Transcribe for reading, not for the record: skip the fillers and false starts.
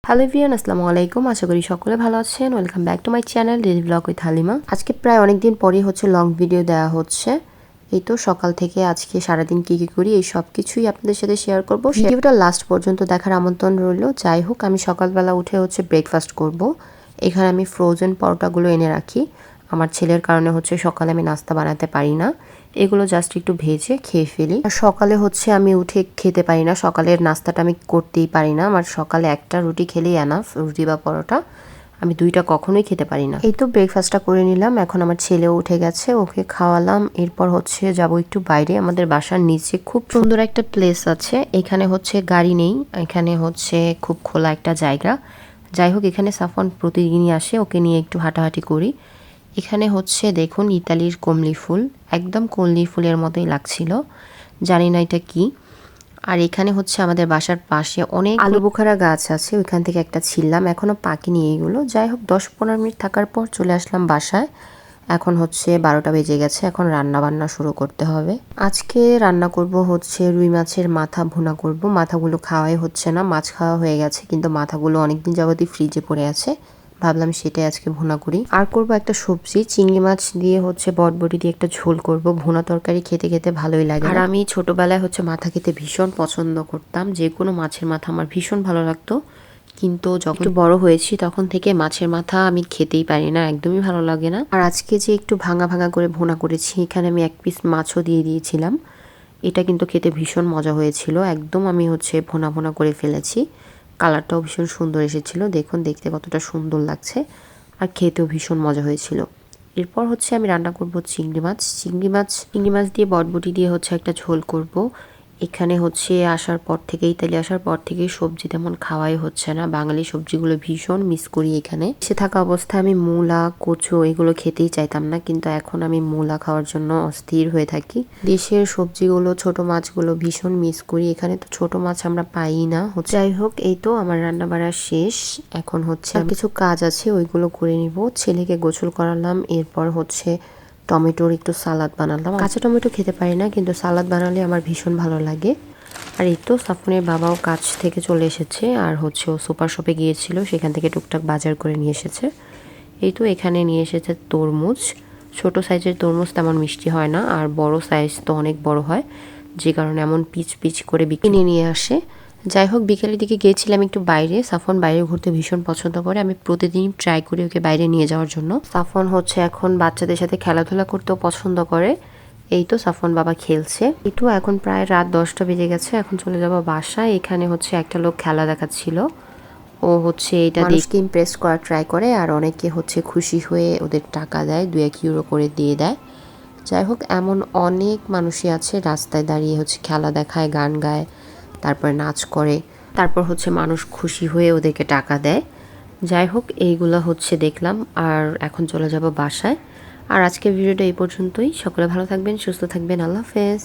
Hello everyone, আসসালামু আলাইকুম। আশা করি সকলে ভালো আছেন। Welcome back to my channel daily blog with Halima. আজকে প্রায় অনেকদিন পরই লং ভিডিও দেওয়া হচ্ছে। এই তো সকাল থেকে আজকে সারাদিন কি করি এই সব কিছুই আপনাদের সাথে শেয়ার করব। ভিডিওটা লাস্ট পর্যন্ত দেখার আমন্ত্রণ রইল। যাই হোক, আমি সকালবেলা উঠে ব্রেকফাস্ট করব। এখানে আমি ফ্রোজেন পরোটাগুলো এনে রাখি। আমার ছেলের কারণে সকালে আমি নাস্তা বানাতে পারি না, এগুলো জাস্ট একটু ভেজে খেয়ে ফেলি। আর সকালে আমি উঠে খেতে পারি না, সকালের নাস্তাটা আমি করতেই পারি না। আমার সকালে একটা রুটি খেলেই এনাফ, রুটি বা পরোটা। আমি দুইটা কখনোই খেতে পারি না। এই তো ব্রেকফাস্টটা করে নিলাম। এখন আমার ছেলেও উঠে গেছে, ওকে খাওয়ালাম। এরপর যাব একটু বাইরে। আমাদের বাসার নিচে খুব সুন্দর একটা প্লেস আছে। এখানে গাড়ি নেই, এখানে খুব খোলা একটা জায়গা। যাই হোক, এখানে সাফন প্রতিদিনই আসে, ওকে নিয়ে একটু হাঁটাহাঁটি করি। এখানে দেখুন ইতালির কমলি ফুল, একদম কমলি ফুলের মতোই লাগছিল। জানি না এটা কি। আর এখানে আমাদের বাসার পাশে অনেক আলু বোখারা গাছ আছে, ওইখান থেকে একটা ছিললাম, এখনো পাকিনি এইগুলো। যাই হোক, 10-15 মিনিট থাকার পর চলে আসলাম বাসায়। এখন 12টা বেজে গেছে, এখন রান্না বান্না শুরু করতে হবে। আজকে রান্না করব রুই মাছের মাথা ভুনা করব। মাথাগুলো খাওয়াই হচ্ছে না, মাছ খাওয়া হয়ে গেছে কিন্তু মাথাগুলো অনেকদিন যাবতই ফ্রিজে পড়ে আছে। ভাবলাম সেটাই আজকে ভুনা করি। আর করব একটা সবজি, চিংড়ি মাছ দিয়ে বটবটি দিয়ে একটা ঝোল করব। ভুনা তরকারি খেতে খেতে ভালোই লাগে। আর আমি ছোটবেলায় মাথা খেতে ভীষণ পছন্দ করতাম, যে কোনো মাছের মাথা আমার ভীষণ ভালো লাগতো। কিন্তু যখন একটু বড় হয়েছি তখন থেকে মাছের মাথা আমি খেতেই পারি না, একদমই ভালো লাগে না। আর আজকে যে একটু ভাঙা ভাঙা করে ভুনা করেছি, এখানে আমি 1 পিস মাছও দিয়ে দিয়েছিলাম। এটা কিন্তু খেতে ভীষণ মজা হয়েছিল, একদম আমি ভুনা ভুনা করে ফেলেছি। কালারটাও ভীষণ সুন্দর এসেছিল, দেখুন দেখতে কতটা সুন্দর লাগছে। আর খেতেও ভীষণ মজা হয়েছিল। এরপর আমি রান্না করব চিংড়ি মাছ। চিংড়ি মাছ দিয়ে বটবটি দিয়ে একটা ঝোল করব। এখানে আসার পর থেকে, ইতালি আসার পর থেকে সবজি তেমন খাওয়াই হচ্ছে না। বাঙালি সবজিগুলো ভীষণ মিস করি। এখানে এসে থাকা অবস্থায় আমি মূলা, কচু এগুলো খেতেই চাইতাম না, কিন্তু এখন আমি মূলা খাওয়ার জন্য অস্থির হয়ে থাকি। দেশের সবজিগুলো, ছোট মাছগুলো ভীষণ মিস করি। এখানে তো ছোট মাছ আমরা পাই না। যাই হোক, এই তো আমার রান্না বাড়া শেষ। এখন কিছু কাজ আছে, ওইগুলো করে নিব। ছেলেকে গোসল করালাম, এরপর টমেটোর একটু সালাদ বানালাম। কাঁচা টমেটো খেতে পারি না, কিন্তু সালাদ বানালে আমার ভীষণ ভালো লাগে। আর এই তো সাফনের বাবাও কাজ থেকে চলে এসেছে, আর ও সুপার শপে গিয়েছিল, সেখান থেকে টুকটাক বাজার করে নিয়ে এসেছে। এই তো এখানে নিয়ে এসেছে তরমুজ। ছোট সাইজের তরমুজ তেমন মিষ্টি হয় না, আর বড় সাইজ তো অনেক বড় হয়, যে কারণে এমন পিচ পিচ করে কিনে নিয়ে আসে। যাই হোক, বিকেলের দিকে গিয়েছিলাম একটু বাইরে। সাফন বাইরে ঘুরতে ভীষণ পছন্দ করে, আমি প্রতিদিন ট্রাই করি ওকে বাইরে নিয়ে যাওয়ার জন্য। সাফন এখন বাচ্চাদের সাথে খেলাধুলা করতেও পছন্দ করে। এই তো সাফন বাবা খেলছে। একটু এখন প্রায় রাত 10টা বেজে গেছে, এখন চলে যাব বাসায়। এখানে একটা লোক খেলা দেখাচ্ছিল, ও এটা দেখে ইমপ্রেস করার ট্রাই করে, আর অনেকে খুশি হয়ে ওদের টাকা দেয়, 2-1 ইউরো করে দিয়ে দেয়। যাই হোক, এমন অনেক মানুষই আছে রাস্তায় দাঁড়িয়ে খেলা দেখায়, গান গায়, তারপর নাচ করে, তারপর মানুষ খুশি হয়ে ওদেরকে টাকা দেয়। যাই হোক, এইগুলো দেখলাম, আর এখন চলে যাব বাসায়। আর আজকের ভিডিওটা এই পর্যন্তই। সকলে ভালো থাকবেন, সুস্থ থাকবেন। আল্লাহ হাফেজ।